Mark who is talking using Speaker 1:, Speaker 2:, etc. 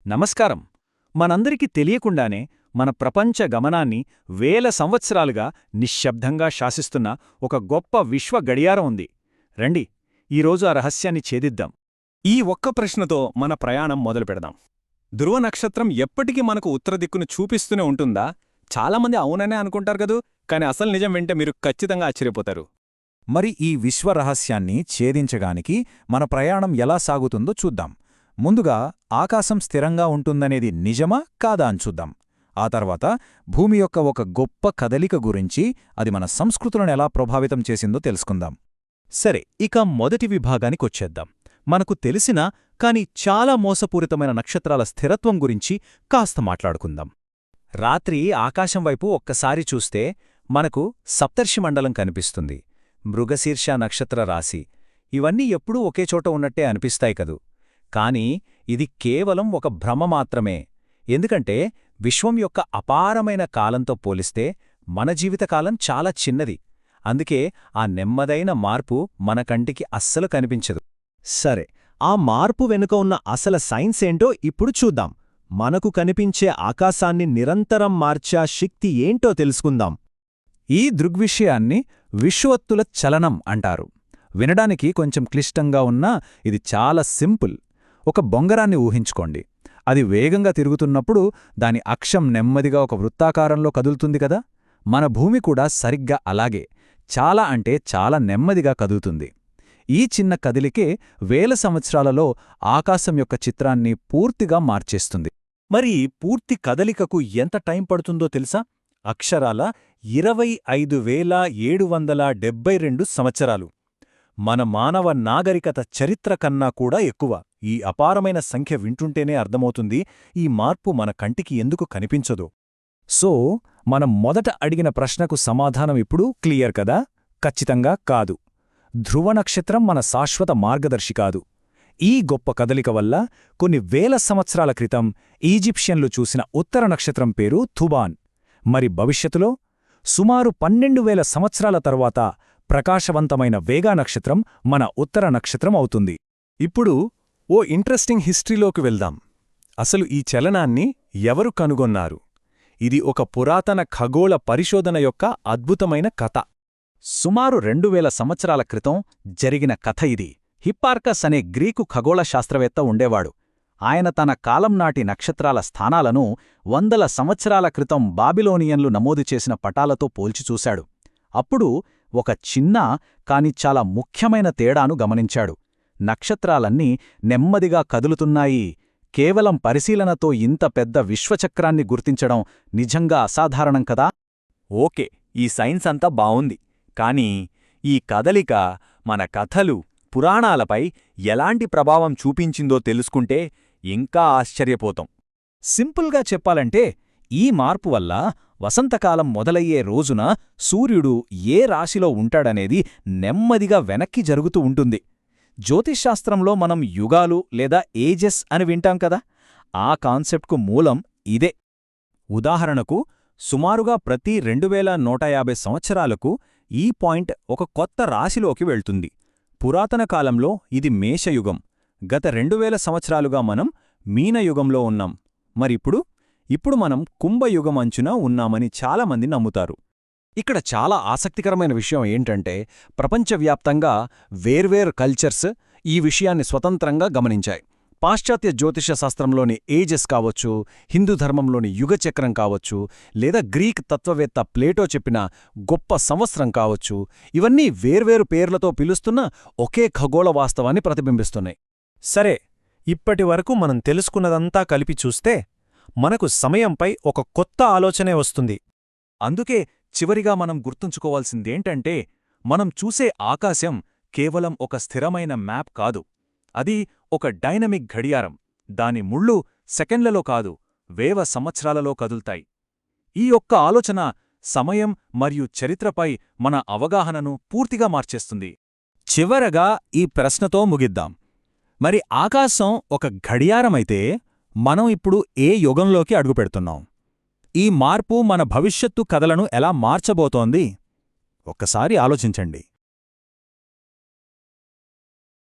Speaker 1: నమస్కారం. మనందరికీ తెలియకుండానే మన ప్రపంచ గమనాన్ని వేల సంవత్సరాలుగా నిశ్శబ్దంగా శాసిస్తున్న ఒక గొప్ప విశ్వ గడియారం ఉంది. రండి, ఈరోజు ఆ రహస్యాన్ని ఛేదిద్దాం.
Speaker 2: ఈ ఒక్క ప్రశ్నతో మన ప్రయాణం మొదలుపెడదాం. ధ్రువ నక్షత్రం ఎప్పటికీ మనకు ఉత్తర దిక్కును చూపిస్తూనే ఉంటుందా? చాలామంది అవుననే అనుకుంటారు కదూ, కాని అసలు నిజం వింటే మీరు ఖచ్చితంగా ఆశ్చర్యపోతారు.
Speaker 3: మరి ఈ విశ్వరహస్యాన్ని ఛేదించగానికి మన ప్రయాణం ఎలా సాగుతుందో చూద్దాం. ముందుగా ఆకాశం స్థిరంగా ఉంటుందనేది నిజమా కాదా అని చూద్దాం. ఆ తర్వాత భూమి యొక్క ఒక గొప్ప కదలిక గురించి, అది మన సంస్కృతులను ఎలా ప్రభావితం చేసిందో తెలుసుకుందాం.
Speaker 1: సరే, ఇక మొదటి విభాగానికొచ్చేద్దాం. మనకు తెలిసిన కాని చాలా మోసపూరితమైన నక్షత్రాల స్థిరత్వం గురించి కాస్త మాట్లాడుకుందాం. రాత్రి ఆకాశం వైపు ఒక్కసారి చూస్తే మనకు సప్తర్షిమండలం కనిపిస్తుంది. మృగశీర్ష నక్షత్ర రాశి ఇవన్నీ ఎప్పుడూ ఒకే చోట ఉన్నట్టే అనిపిస్తాయి కదూ. కాని ఇది కేవలం ఒక భ్రమ మాత్రమే. ఎందుకంటే విశ్వం యొక్క అపారమైన కాలంతో పోలిస్తే మన జీవితకాలం చాలా చిన్నది. అందుకే ఆ నెమ్మదైన మార్పు మన కంటికి అస్సలు కనిపించదు.
Speaker 4: సరే, ఆ మార్పు వెనుక ఉన్న అసలు సైన్స్ ఏంటో ఇప్పుడు చూద్దాం. మనకు కనిపించే ఆకాశాన్ని నిరంతరం మార్చే శక్తి ఏంటో తెలుసుకుందాం.
Speaker 3: ఈ దృగ్విషయాన్ని విశ్వత్తుల చలనం అంటారు. వినడానికి కొంచెం క్లిష్టంగా ఉన్నా ఇది చాలా సింపుల్. ఒక బొంగరాన్ని ఊహించుకోండి. అది వేగంగా తిరుగుతున్నప్పుడు దాని అక్షం నెమ్మదిగా ఒక వృత్తాకారంలో కదులుతుంది కదా. మన భూమి కూడా సరిగ్గా అలాగే చాలా అంటే చాలా నెమ్మదిగా కదులుతుంది. ఈ చిన్న కదిలికే వేల సంవత్సరాలలో ఆకాశం యొక్క చిత్రాన్ని పూర్తిగా మార్చేస్తుంది.
Speaker 1: మరి పూర్తి కదలికకు ఎంత టైం పడుతుందో తెలుసా? అక్షరాల 25,772 సంవత్సరాలు. మన మానవ నాగరికత చరిత్ర కన్నా కూడా ఎక్కువ. ఈ అపారమైన సంఖ్య వింటుంటేనే అర్థమవుతుంది ఈ మార్పు మన కంటికి ఎందుకు కనిపించదో.
Speaker 3: సో మనం మొదట అడిగిన ప్రశ్నకు సమాధానం ఇప్పుడు క్లియర్ కదా? ఖచ్చితంగా కాదు. ధ్రువ నక్షత్రం మన శాశ్వత మార్గదర్శి కాదు. ఈ గొప్ప కదలిక వల్ల కొన్ని వేల సంవత్సరాల క్రితం ఈజిప్షియన్లు చూసిన ఉత్తర నక్షత్రం పేరు థుబాన్. మరి భవిష్యత్తులో సుమారు 12,000 సంవత్సరాల తరువాత ప్రకాశవంతమైన వేగా నక్షత్రం మన ఉత్తర నక్షత్రం అవుతుంది.
Speaker 2: ఇప్పుడు ఓ ఇంట్రెస్టింగ్ హిస్టరీలోకి వెళ్దాం. అసలు ఈ చలనాన్ని ఎవరు కనుగొన్నారు? ఇది ఒక పురాతన ఖగోళ పరిశోధన యొక్క అద్భుతమైన కథ.
Speaker 1: సుమారు 2000 సంవత్సరాల క్రితం జరిగిన కథ ఇది. హిప్పార్కస్ అనే గ్రీకు ఖగోళ శాస్త్రవేత్త ఉండేవాడు. ఆయన తన కాలం నాటి నక్షత్రాల స్థానాలను 100 సంవత్సరాల క్రితం బాబిలోనియన్లు నమోదు చేసిన పటాలతో పోల్చి చూశాడు. అప్పుడు ఒక చిన్న కాని చాలా ముఖ్యమైన తేడాను గమనించాడు. నక్షత్రాలన్నీ నెమ్మదిగా కదులుతున్నాయి. కేవలం పరిశీలనతో ఇంత పెద్ద విశ్వచక్రాన్ని గుర్తించడం నిజంగా అసాధారణం కదా.
Speaker 2: ఓకే, ఈ సైన్స్ అంతా బావుంది. కానీ ఈ కదలిక మన కథలు, పురాణాలపై ఎలాంటి ప్రభావం చూపించిందో తెలుసుకుంటే ఇంకా ఆశ్చర్యపోతాం.
Speaker 3: సింపుల్గా చెప్పాలంటే ఈ మార్పు వల్ల వసంతకాలం మొదలయ్యే రోజున సూర్యుడు ఏ రాశిలో ఉంటాడనేది నెమ్మదిగా వెనక్కి జరుగుతూ ఉంటుంది. జ్యోతిశ్శాస్త్రంలో మనం యుగాలు లేదా ఏజెస్ అని వింటాం కదా. ఆ కాన్సెప్ట్కు మూలం ఇదే.
Speaker 1: ఉదాహరణకు, సుమారుగా ప్రతి 2150 సంవత్సరాలకు ఈ పాయింట్ ఒక కొత్త రాశిలోకి వెళ్తుంది. పురాతన కాలంలో ఇది మేషయుగం. గత 2000 సంవత్సరాలుగా మనం మీనయుగంలో ఉన్నాం. ఇప్పుడు మనం కుంభయుగం అంచున ఉన్నామని చాలామంది నమ్ముతారు.
Speaker 3: ఇక్కడ చాలా ఆసక్తికరమైన విషయం ఏంటంటే, ప్రపంచవ్యాప్తంగా వేర్వేరు కల్చర్స్ ఈ విషయాన్ని స్వతంత్రంగా గమనించాయి. పాశ్చాత్య జ్యోతిష శాస్త్రంలోని ఏజెస్ కావచ్చు, హిందూ ధర్మంలోని యుగచక్రం కావచ్చు, లేదా గ్రీక్ తత్వవేత్త ప్లేటో చెప్పిన గొప్ప సంవత్సరం కావచ్చు, ఇవన్నీ వేర్వేరు పేర్లతో పిలుస్తున్న ఒకే ఖగోళ వాస్తవాన్ని ప్రతిబింబిస్తున్నాయి.
Speaker 4: సరే, ఇప్పటివరకు మనం తెలుసుకున్నదంతా కలిపి చూస్తే మనకు సమయంపై ఒక కొత్త ఆలోచనే వస్తుంది.
Speaker 1: అందుకే చివరిగా మనం గుర్తుంచుకోవాల్సిందేంటంటే, మనం చూసే ఆకాశం కేవలం ఒక స్థిరమైన మ్యాప్ కాదు. అది ఒక డైనమిక్ ఘడియారం. దాని ముళ్ళు సెకండ్లలో కాదు, వేవ సంవత్సరాలలో కదులుతాయి. ఈ ఒక్క ఆలోచన సమయం మరియు చరిత్రపై మన అవగాహనను పూర్తిగా మార్చేస్తుంది.
Speaker 3: చివరగా ఈ ప్రశ్నతో ముగిద్దాం. మరి ఆకాశం ఒక ఘడియారమైతే మనం ఇప్పుడు ఏ యుగంలోకి అడుగుపెడుతున్నాం? ఈ మార్పు మన భవిష్యత్తు కథలను ఎలా మార్చబోతోంది? ఒక్కసారి ఆలోచించండి.